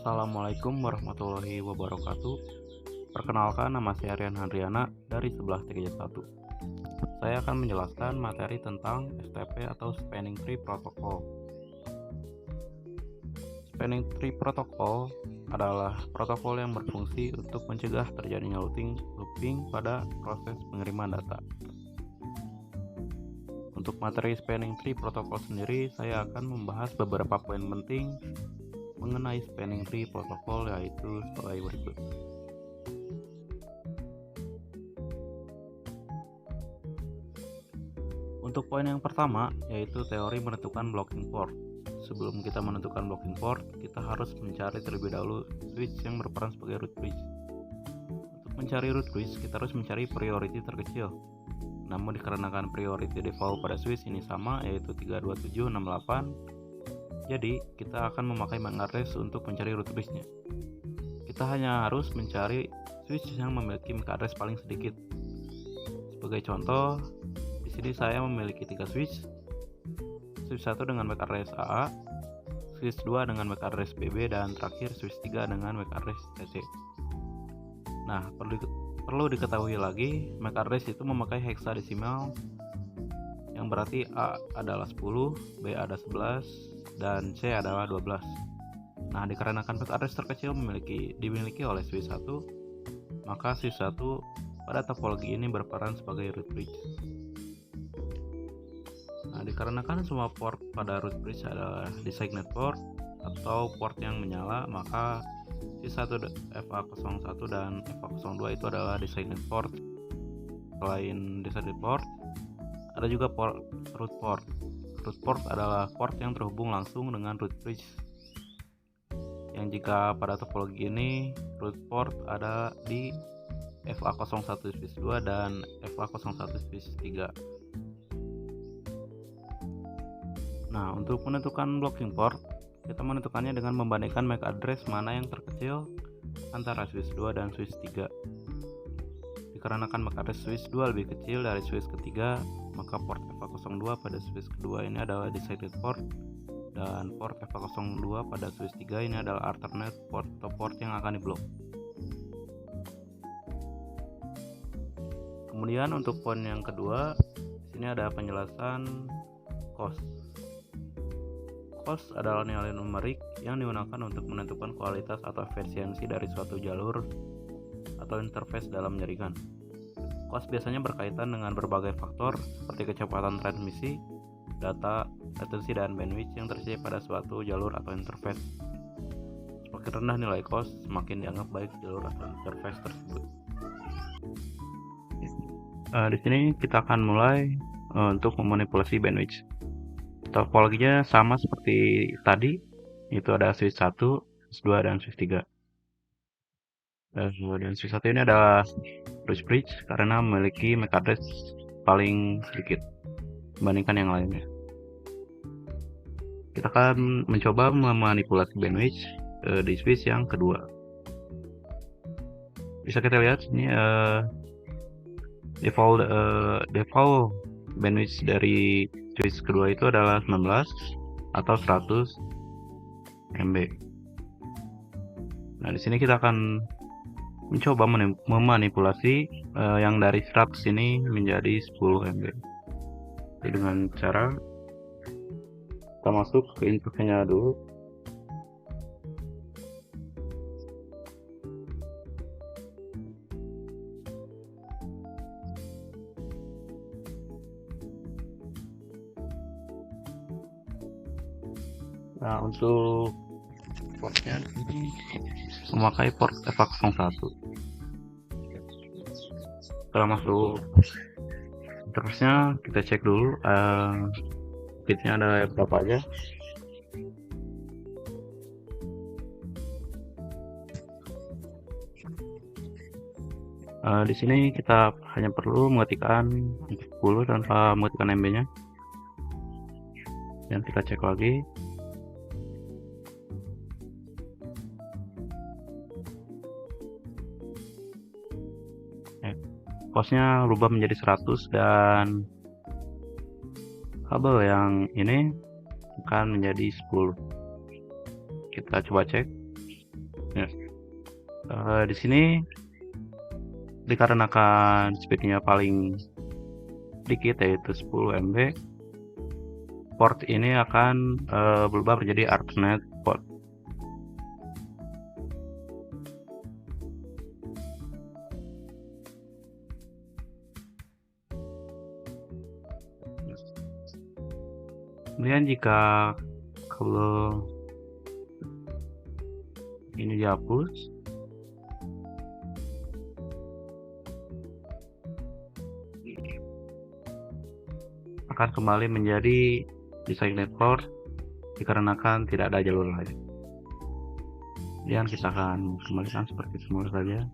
Assalamualaikum warahmatullahi wabarakatuh. Perkenalkan, nama saya Rian Handriana dari 1131. Saya akan menjelaskan materi tentang STP atau Spanning Tree Protocol. Spanning Tree Protocol adalah protokol yang berfungsi untuk mencegah terjadinya looping pada proses pengiriman data. Untuk materi Spanning Tree Protocol sendiri, saya akan membahas beberapa poin penting mengenai Spanning Tree Protocol, yaitu sebagai berikut. Untuk poin yang pertama, yaitu teori menentukan blocking port. Sebelum kita menentukan blocking port, kita harus mencari terlebih dahulu switch yang berperan sebagai root bridge. Untuk mencari root bridge, kita harus mencari priority terkecil. Namun dikarenakan priority default pada switch ini sama, yaitu 32768, jadi kita akan memakai MAC address untuk mencari root bridge-nya. Kita hanya harus mencari switch yang memiliki MAC address paling sedikit. Sebagai contoh, di sini saya memiliki 3 switch. Switch 1 dengan MAC address AA, switch 2 dengan MAC address BB, dan terakhir switch 3 dengan MAC address TC. Nah, perlu diketahui lagi, MAC address itu memakai hexadesimal, yang berarti A adalah 10, B ada 11, dan C adalah 12. Nah, dikarenakan MAC address terkecil dimiliki oleh switch 1, maka switch 1 pada topologi ini berperan sebagai root bridge. Nah, dikarenakan semua port pada root bridge adalah designated port atau port yang menyala, maka switch 1 FA01 dan FA02 itu adalah designated port. Selain designated port, ada juga root port. Root port adalah port yang terhubung langsung dengan root bridge, yang jika pada topologi ini root port ada di FA01 switch 2 dan FA01 switch 3. Nah, untuk menentukan blocking port, kita menentukannya dengan membandingkan MAC address mana yang terkecil antara switch 2 dan switch 3. Dikarenakan MAC address switch 2 lebih kecil dari switch ketiga, maka port FA02 pada switch kedua ini adalah decided port, dan port FA02 pada switch 3 ini adalah alternate port atau port yang akan diblok. Kemudian untuk poin yang kedua, di sini ada penjelasan cost. Cost adalah nilai numerik yang digunakan untuk menentukan kualitas atau efisiensi dari suatu jalur atau interface dalam jaringan. Cost biasanya berkaitan dengan berbagai faktor seperti kecepatan transmisi, data, latensi, dan bandwidth yang tersedia pada suatu jalur atau interface. Semakin rendah nilai cost, semakin dianggap baik jalur atau interface tersebut. Di sini kita akan mulai untuk memanipulasi bandwidth. Topologinya sama seperti tadi, itu ada switch 1, switch 2, dan switch 3. Dan switch 1 ini adalah root bridge karena memiliki MAC address paling sedikit dibandingkan yang lainnya. Kita akan mencoba memanipulasi bandwidth di switch yang kedua. Bisa kita lihat ini default bandwidth dari switch kedua itu adalah 19 atau 100 MB. Nah, di sini kita akan mencoba memanipulasi yang dari 100 ini menjadi 10 MB. Jadi dengan cara kita masuk ke inputnya dulu. Nah, untuk portnya ini memakai port FA01. Setelah masuk interface-nya, kita cek dulu bitnya ada berapa aja. Di sini kita hanya perlu mengetikkan 10 tanpa mengetikkan MB-nya, dan kita cek lagi. Costnya berubah menjadi 100 dan kabel yang ini akan menjadi 10. Kita coba cek. Ya. Di sini dikarenakan speednya paling sedikit yaitu 10 MB, port ini akan berubah menjadi alternate port. Kemudian jika kabel ini dihapus, akan kembali menjadi designated port dikarenakan tidak ada jalur lain. Kemudian kita akan kembalikan seperti semula saja.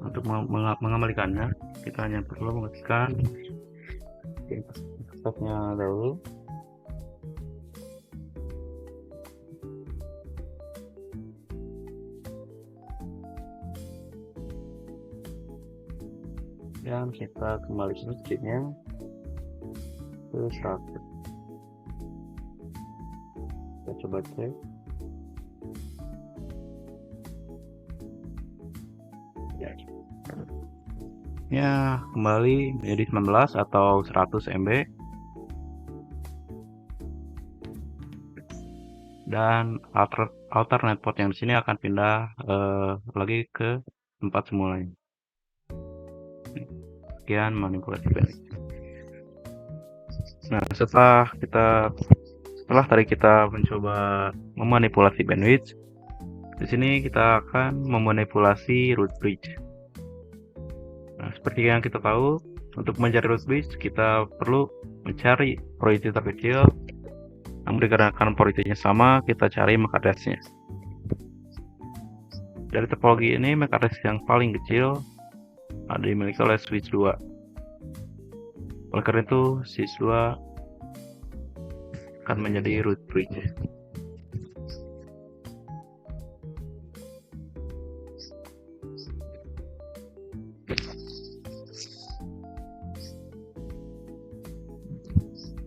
Untuk mengembalikannya, kita hanya perlu mengetikkan stopnya dahulu. Dan kita kembalikan speednya ke 100. Kita coba cek. Ya, kembali menjadi 19 atau 100 MB. Dan alternate port yang di sini akan pindah lagi ke tempat semulanya. Sekian manipulasi bandwidth. Nah, setelah tadi kita mencoba memanipulasi bandwidth, di sini kita akan memanipulasi root bridge. Nah, seperti yang kita tahu, untuk mencari root bridge kita perlu mencari priority terkecil. Namun dikarenakan priority-nya sama, kita cari MAC address-nya. Dari topologi ini, MAC address yang paling kecil dimiliki oleh switch 2. Oleh karena itu, switch 2 akan menjadi root bridge.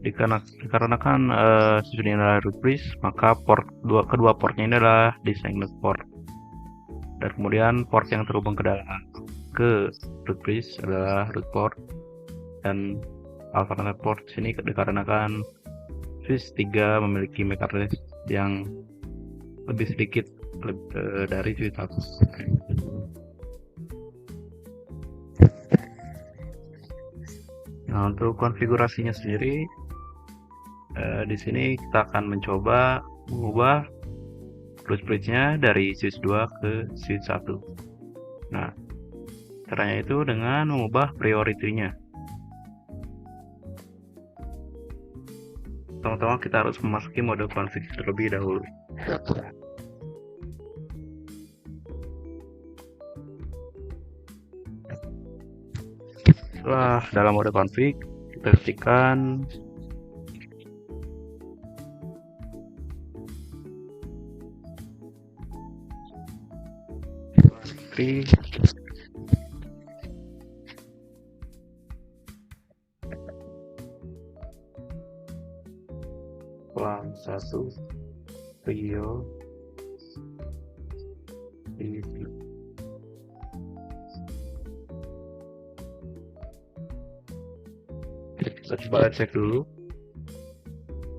Dikarenakan switch ini adalah root bridge, maka kedua portnya ini adalah designated port. Dan kemudian port yang terhubung ke root bridge adalah root port, dan alternate port sini dikarenakan switch 3 memiliki MAC address yang lebih sedikit dari switch 1. Nah, untuk konfigurasinya sendiri, di sini kita akan mencoba mengubah root bridge-nya dari switch 2 ke switch 1. Nah, caranya itu dengan mengubah priority-nya. Pertama-tama kita harus memasuki mode config terlebih dahulu. Setelah dalam mode config, kita ketikkan pelan 1 Rio ini. Kita coba cek dulu.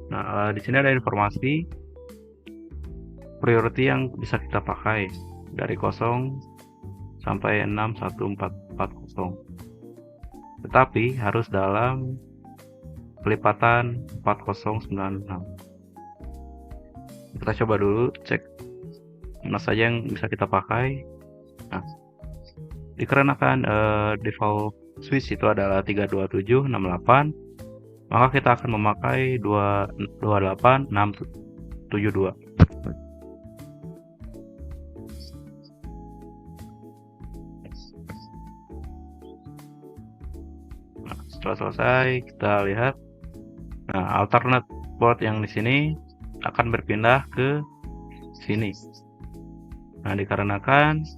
Nah, di sini ada informasi priority yang bisa kita pakai dari 0 sampai 61440. Tetapi harus dalam pelipatan 4096. Kita coba dulu cek mana saja yang bisa kita pakai. Nah, dikarenakan default switch itu adalah 32768, maka kita akan memakai 28672. Nah, setelah selesai kita lihat, nah, alternate port yang di sini akan berpindah ke sini. Nah, dikarenakan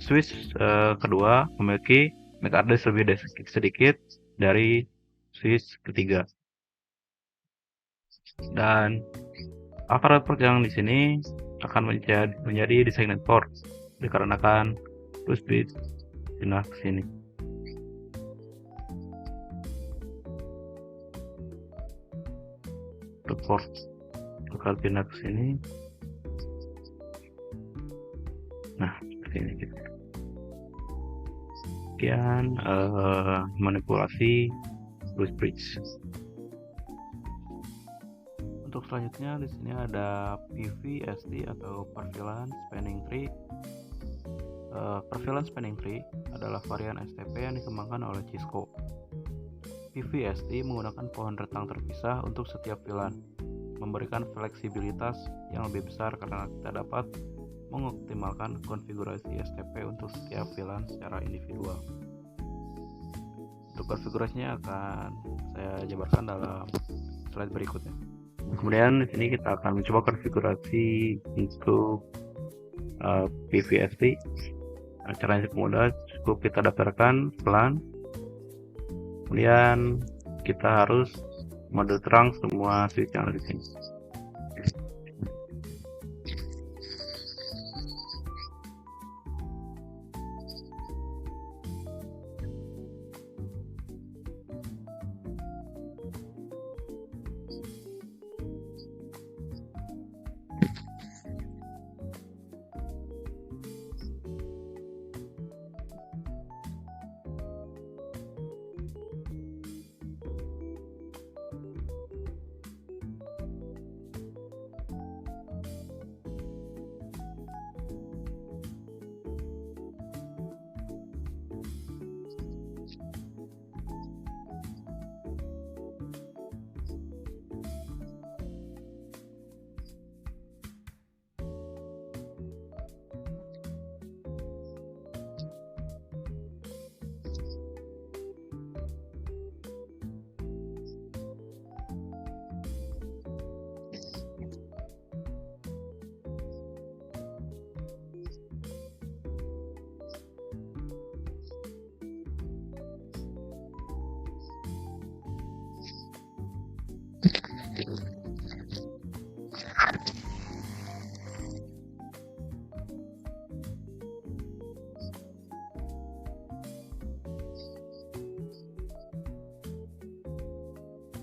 switch kedua memiliki MAC address lebih sedikit dari switch ketiga. Dan aparat port yang di sini akan menjadi designated port dikarenakan root bridge pindah ke sini. Root port akan pindah ke sini. Nah, seperti ini gitu. Sekian manipulasi root bridge. Untuk selanjutnya di sini ada PVST atau Prevalence Spanning Tree. Prevalence Spanning Tree adalah varian STP yang dikembangkan oleh Cisco. PVST menggunakan pohon rentang terpisah untuk setiap VLAN, memberikan fleksibilitas yang lebih besar karena kita dapat mengoptimalkan konfigurasi STP untuk setiap VLAN secara individual. Untuk konfigurasinya akan saya jabarkan dalam slide berikutnya. Kemudian di sini kita akan mencoba konfigurasi untuk PVST. Caranya cukup mudah, cukup kita daftarkan VLAN. Kemudian kita harus mode terang semua switch yang ada di sini.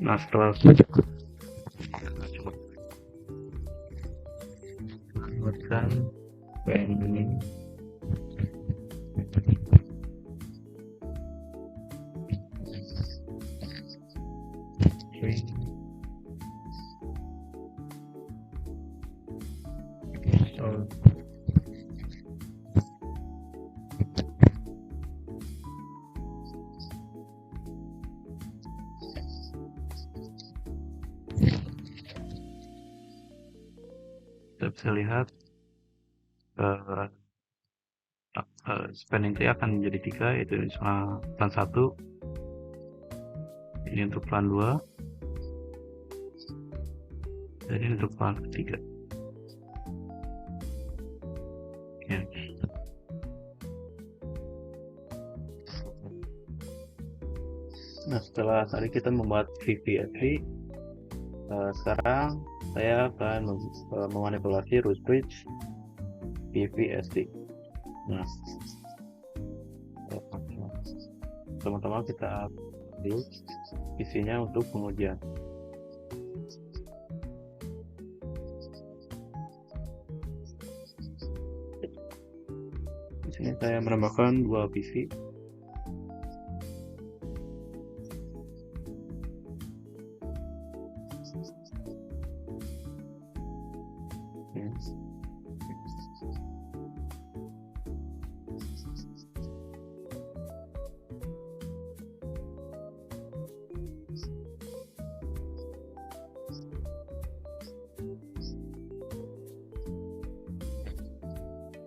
Nah, setelah kita coba buatkan pen kita bisa lihat spanning tree akan menjadi 3, yaitu plan 1, ini untuk plan 2, dan ini untuk plan ketiga. Ya. Nah, setelah tadi kita membuat VVST, sekarang saya akan memanipulasi root bridge PVST. Nah, teman-teman kita ambil isinya untuk pengujian. Di sini saya menambahkan 2 PC.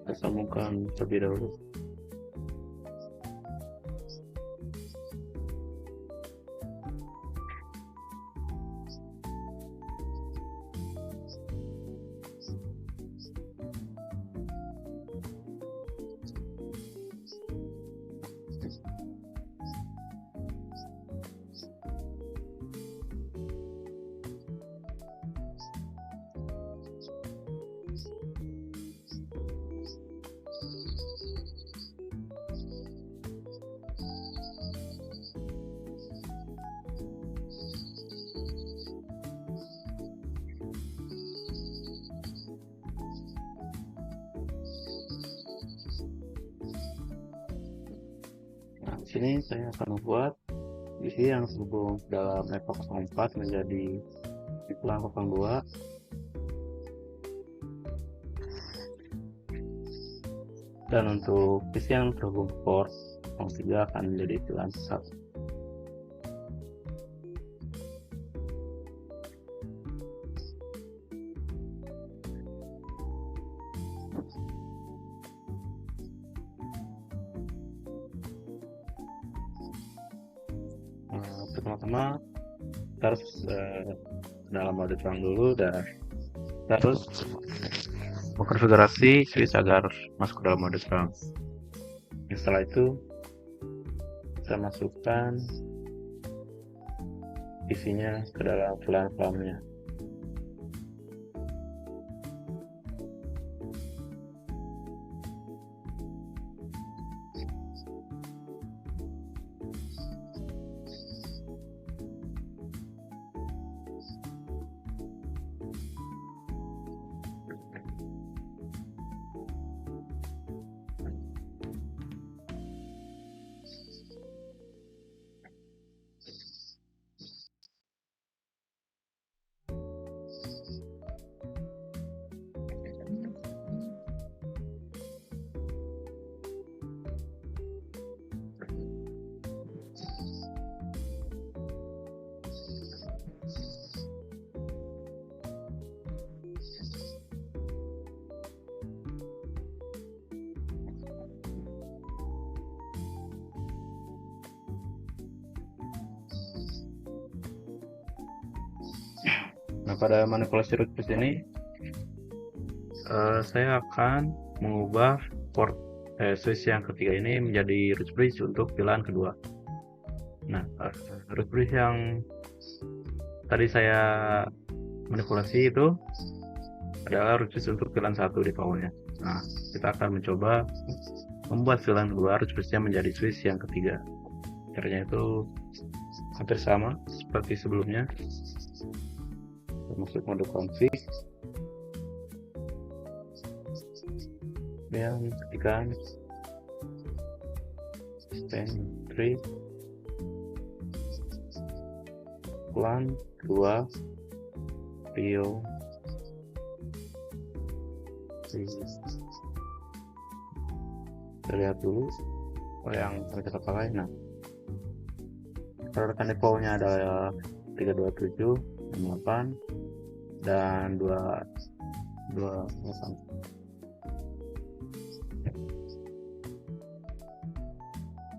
Kita sambungkan terlebih dahulu. Di sini saya akan membuat isi yang terhubung dalam EVA04 menjadi iklan 02, dan untuk isi yang terhubung port 03 akan menjadi iklan 1. Pertama-tama kita harus dalam mode terang dulu, dan kita harus mengkonfigurasi switch agar masuk ke dalam mode terang. Setelah itu kita masukkan isinya ke dalam VLAN-nya. Nah, pada manipulasi root bridge ini saya akan mengubah port switch yang ketiga ini menjadi root bridge untuk pilihan kedua. Nah, root bridge yang tadi saya manipulasi itu adalah root bridge untuk pilihan 1 di powernya. Nah, kita akan mencoba membuat pilihan kedua root bridge-nya menjadi switch yang ketiga. Caranya itu hampir sama seperti sebelumnya. Masuk mode config, dan ketikkan stand 3 plan 2 Rio. Kita lihat dulu yang kita pakai. Nah, perolehan depo-nya adalah 327, 68, dan 228.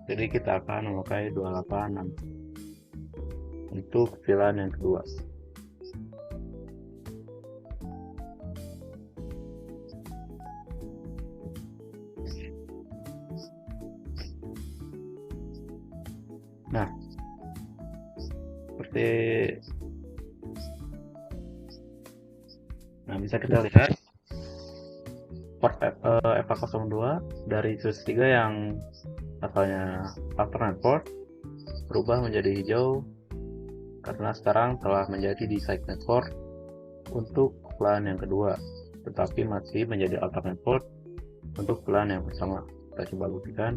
Jadi kita akan memakai 286 untuk pilihan yang kedua. Nah, bisa kita lihat port EVA02 dari switch 3 yang asalnya alternate port berubah menjadi hijau karena sekarang telah menjadi designated port untuk plan yang kedua, tetapi masih menjadi alternate port untuk plan yang pertama. Kita coba buktikan.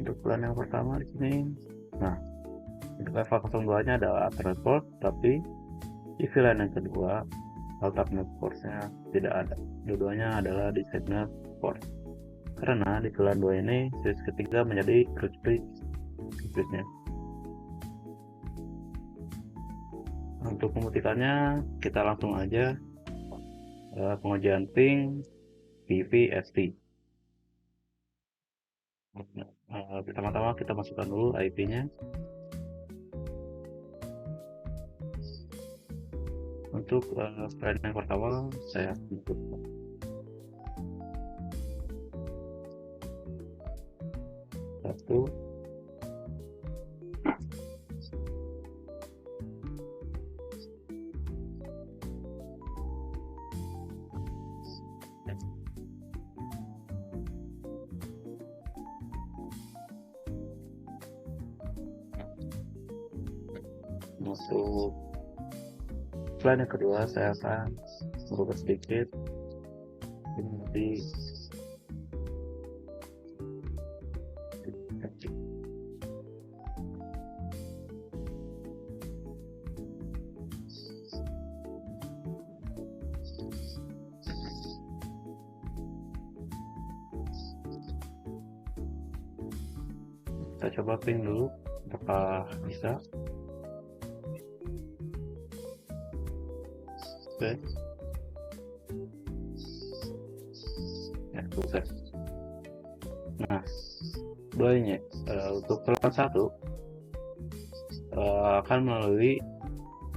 Untuk plan yang pertama di sini, nah untuk EVA02 nya adalah alternate port, tapi di VLAN yang kedua alternate portnya tidak ada. Dua-duanya adalah designated port karena di VLAN 2 ini switch ketiga menjadi root bridge switchnya. Untuk membuktikannya kita langsung aja pengujian ping PVST. Pertama-tama kita masukkan dulu IP-nya. Untuk plan yang pertama saya tutup. Satu masuk plan yang kedua, saya akan merubah sedikit di kita coba print dulu apakah bisa. Oke ya, sukses. Nah, dua-duanya untuk plan 1 akan melalui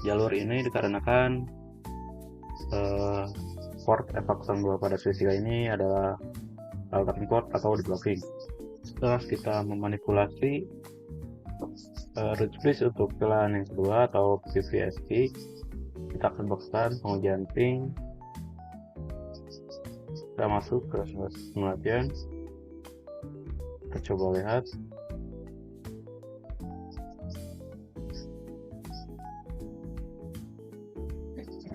jalur ini dikarenakan port F02 pada switch 3 ini adalah alternate port atau di blocking. Setelah kita memanipulasi root switch untuk plan yang kedua atau PVSP, kita akan boxkan pengujian ping. Kita masuk ke simulation, kita coba lihat.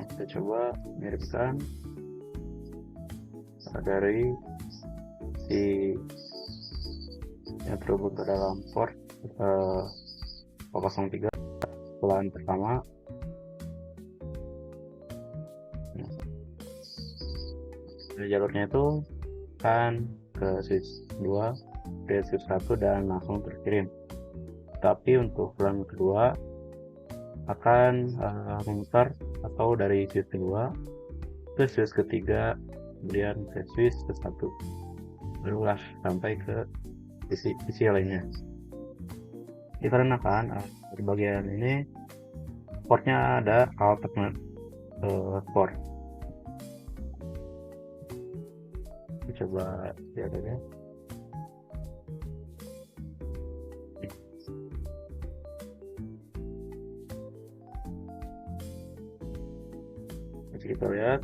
Kita coba miripkan dari si yang terhubung ke dalam port P03 pelan pertama. Jalurnya itu kan ke switch 2 dari switch 1 dan langsung terkirim. Tapi untuk pelan kedua akan memutar atau dari switch kedua ke switch ketiga, kemudian ke switch ke 1, barulah sampai ke isi lainnya. Dikarenakan di bagian ini portnya ada alternate port. Kita coba lihat aja. Kita lihat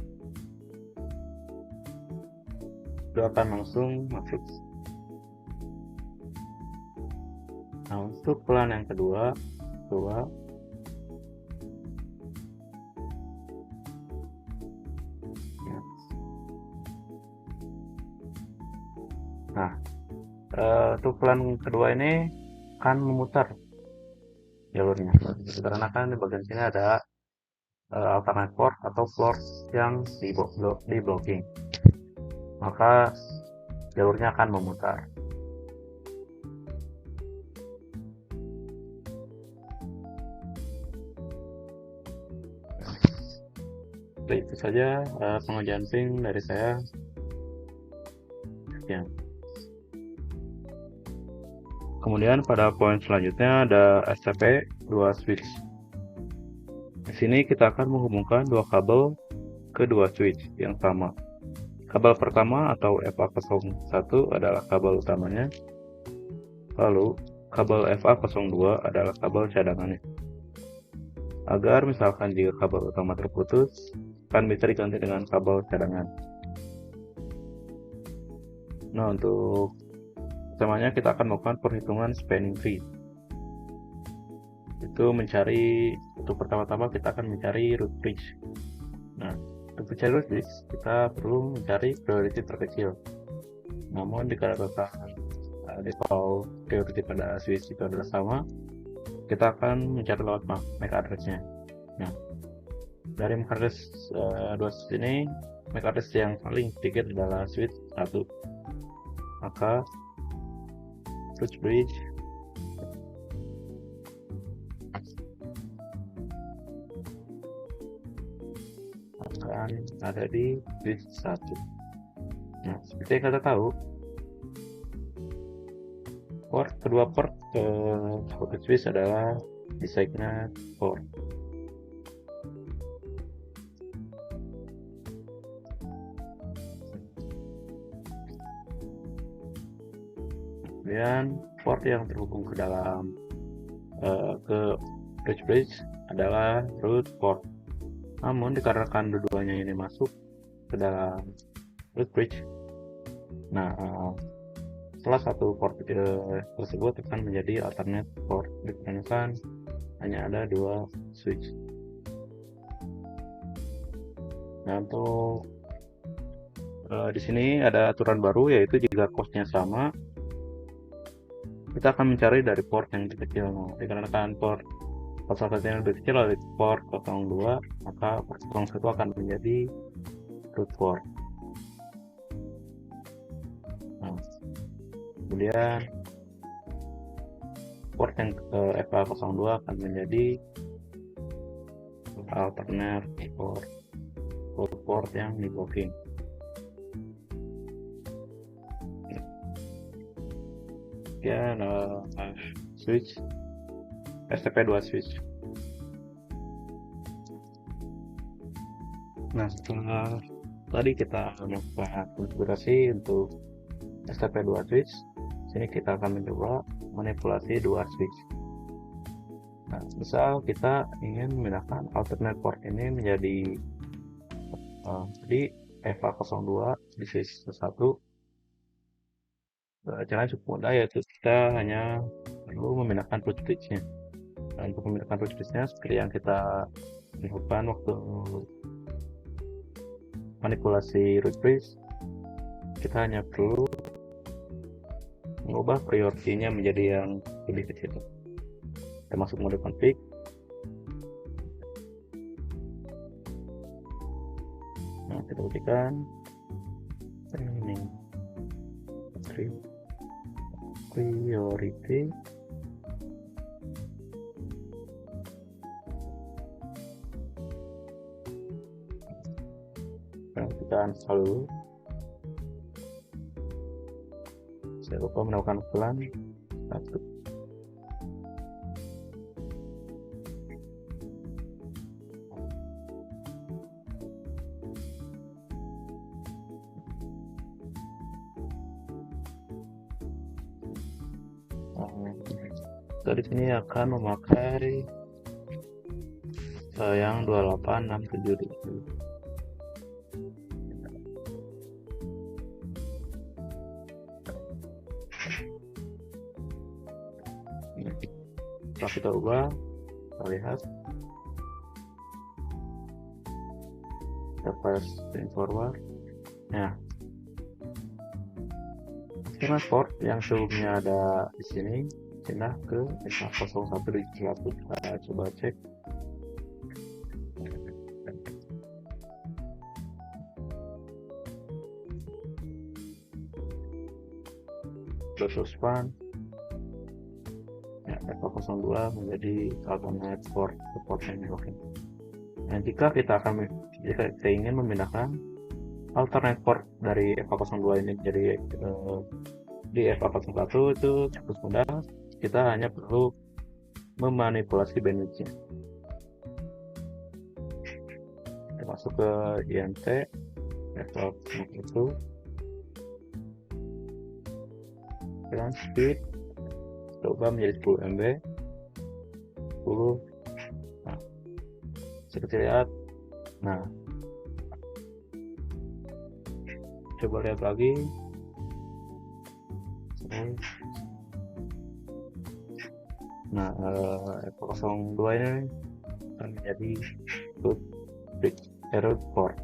itu akan langsung masuk. Nah, untuk pelan yang kedua ya. Nah, untuk pelan kedua ini akan memutar jalurnya karena kan di bagian sini ada alternate port atau floor yang di blocking, maka jalurnya akan memutar. Oke, itu saja pengujian ping dari saya. Sekian. Kemudian pada poin selanjutnya ada STP 2 switch. Di sini kita akan menghubungkan dua kabel ke dua switch yang sama. Kabel pertama atau FA01 adalah kabel utamanya, lalu kabel FA02 adalah kabel cadangannya. Agar misalkan jika kabel utama terputus, kan bisa diganti dengan kabel cadangan. Nah, untuk pertamanya kita akan melakukan perhitungan spanning tree. Itu untuk pertama-tama kita akan mencari root bridge. Nah, untuk mencari root bridge kita perlu mencari priority terkecil. Namun dikarenakan default priority pada switch itu adalah sama, kita akan mencari lewat MAC address-nya. Nah, dari MAC address 2 switch ini, MAC address yang paling sedikit adalah switch 1. Maka root bridge akan ada di switch 1. Nah, seperti yang kita tahu, kedua port ke switch adalah designated port. Kemudian port yang terhubung ke dalam ke root bridge adalah root port. Namun dikarenakan dua-duanya ini masuk ke dalam root bridge, nah salah satu port tersebut akan menjadi alternate port dikarenakan hanya ada 2 switch. Nah, untuk di sini ada aturan baru, yaitu jika costnya sama, kita akan mencari dari port yang lebih kecil. Nah, dikarenakan port 01 yang lebih kecil dari port 02, maka port 01 akan menjadi root port. Nah, kemudian port yang FA02 akan menjadi alternate port yang di blocking. Kemudian switch STP2 switch. Nah, setelah tadi kita melakukan konfigurasi untuk STP2 switch, sini kita akan mencoba manipulasi 2 switch. Nah, misal kita ingin memindahkan alternate port ini menjadi di FA02 di switch 1. Caranya cukup mudah, yaitu kita hanya perlu memindahkan root switch-nya. Nah, untuk memindahkan root switch-nya seperti yang kita lakukan waktu manipulasi root switch, kita hanya perlu mengubah priority-nya menjadi yang lebih kecil. Kita masuk mode config. Nah, kita ketikkan ini priority kita install dulu. Saya lupa melakukan ulang 1. Di sini akan memakai yang 2867. Setelah kita ubah, kita lihat, kita press forward. Nah, port yang sebelumnya ada di sini pindah ke FA01 di 1. Kita coba cek. Terus span ya, FA02 menjadi alternate port yang blocking. Nah, jika kita ingin memindahkan alternate port dari FA02 ini jadi di FA01, itu cukup mudah. Kita hanya perlu memanipulasi bandwidth-nya. Kita masuk ke INT FA01 dengan speed coba menjadi 10 MB 10. Nah, seperti lihat. Nah, coba lihat lagi. Nah, FA02 ini akan menjadi root port.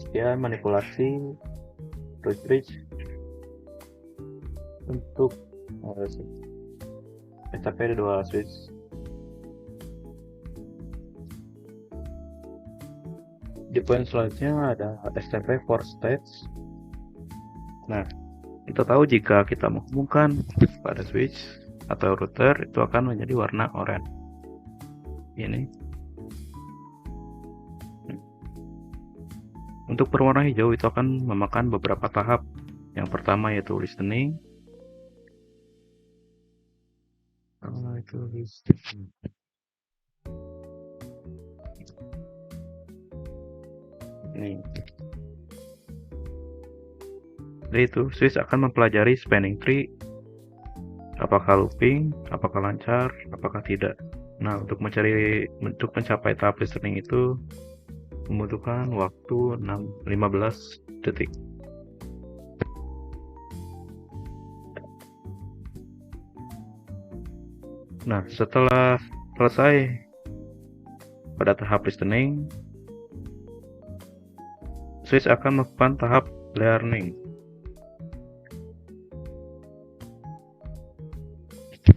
Sekian manipulasi root bridge untuk STP2 switch. Di poin selanjutnya ada STP4 stage. Nah, kita tahu jika kita menghubungkan pada switch atau router, itu akan menjadi warna oranye. Ini. Untuk berwarna hijau itu akan memakan beberapa tahap. Yang pertama yaitu listening. Ini. Jadi itu switch akan mempelajari spanning tree, apakah looping, apakah lancar, apakah tidak. Nah, untuk mencapai tahap listening itu membutuhkan waktu 15 detik. Nah, setelah selesai pada tahap listening, switch akan melakukan tahap learning.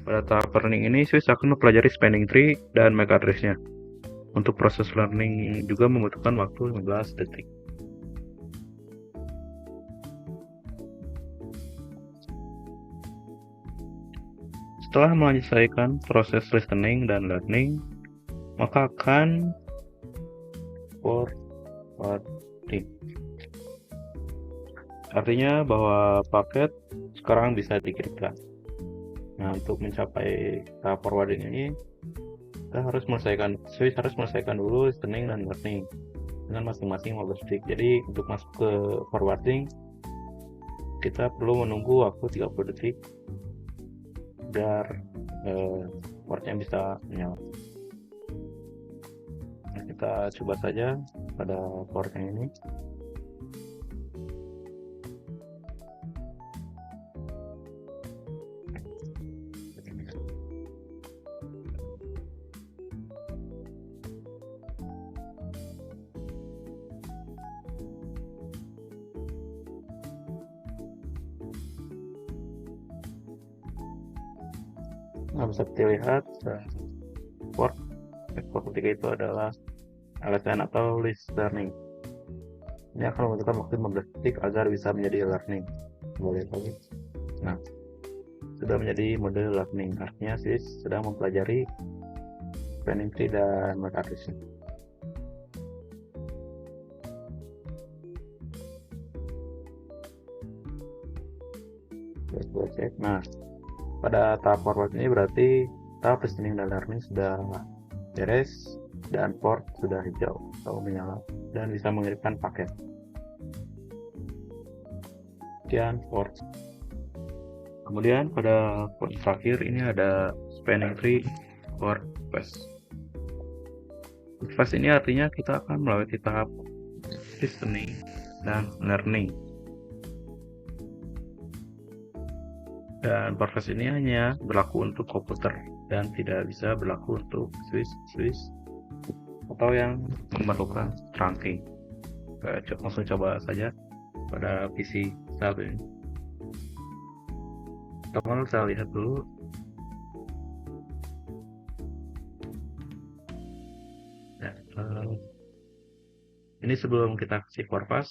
Pada tahap learning ini, switch akan mempelajari spanning tree dan MAC address-nya. Untuk proses learning juga membutuhkan waktu 15 detik. Setelah menyelesaikan proses listening dan learning, maka akan forwarding. Artinya bahwa paket sekarang bisa dikirimkan. Nah, untuk mencapai tahap forwarding ini, switch harus menyelesaikan dulu listening dan learning dengan masing-masing 15 detik. Jadi untuk masuk ke forwarding, kita perlu menunggu waktu 30 detik agar portnya bisa menyala. Nah, kita coba saja pada portnya ini. Nah, bisa dilihat port ketika itu adalah LSN atau listening. Ini akan membutuhkan waktu 15 detik agar bisa menjadi learning. Boleh lagi. Nah, sudah menjadi mode learning. Artinya switch sedang mempelajari spanning tree dan MAC address-nya. Buat cek. Nah, pada tahap forward ini berarti tahap listening dan learning sudah beres dan port sudah hijau atau menyala dan bisa mengirimkan paket. Sekian port. Kemudian pada port terakhir ini ada spanning tree for phase. Phase ini artinya kita akan melewati tahap listening dan learning. Dan proses ini hanya berlaku untuk komputer dan tidak bisa berlaku untuk switch atau yang memerlukan trunking. Langsung coba saja pada PC saat ini. Teman-teman saya lihat dulu. Ini sebelum kita kasih korpas,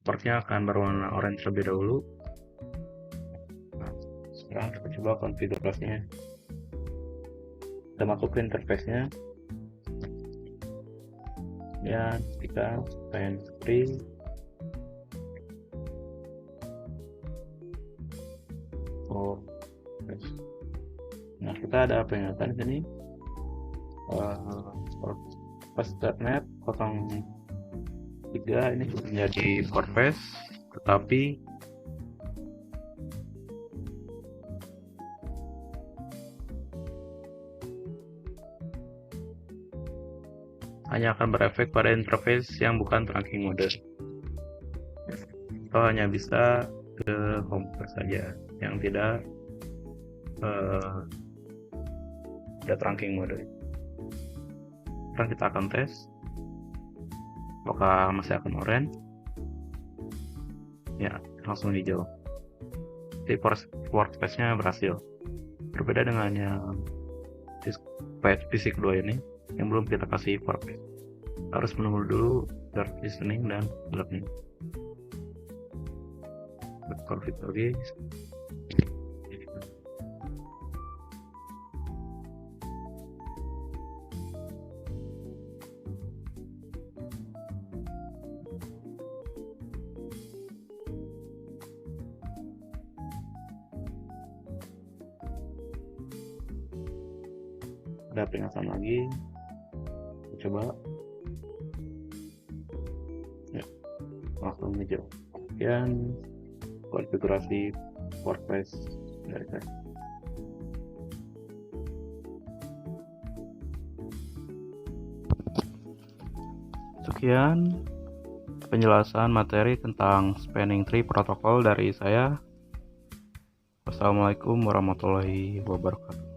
portnya akan berwarna orange terlebih dahulu. Sekarang kita coba konfigurasinya. Kita masuk ke interface-nya. Ya, kita span tree. Nah, kita ada peringatan di sini. Pas.net 03 ini menjadi WordPress, tetapi hanya akan berefek pada interface yang bukan trunking mode. Atau hanya bisa ke home saja yang tidak ada trunking mode. Sekarang kita akan tes apakah masih akan orange. Ya, langsung hijau. Jadi WordPress-nya berhasil. Berbeda dengan yang PC kedua ini yang belum kita kasih WordPress. Harus menunggu dulu start listening dan learning. Konfigurasi lagi. Ada peringatan lagi, coba ya, langsung hijau. Sekian konfigurasi WordPress dari saya. Sekian penjelasan materi tentang spanning tree protokol dari saya. Wassalamualaikum warahmatullahi wabarakatuh.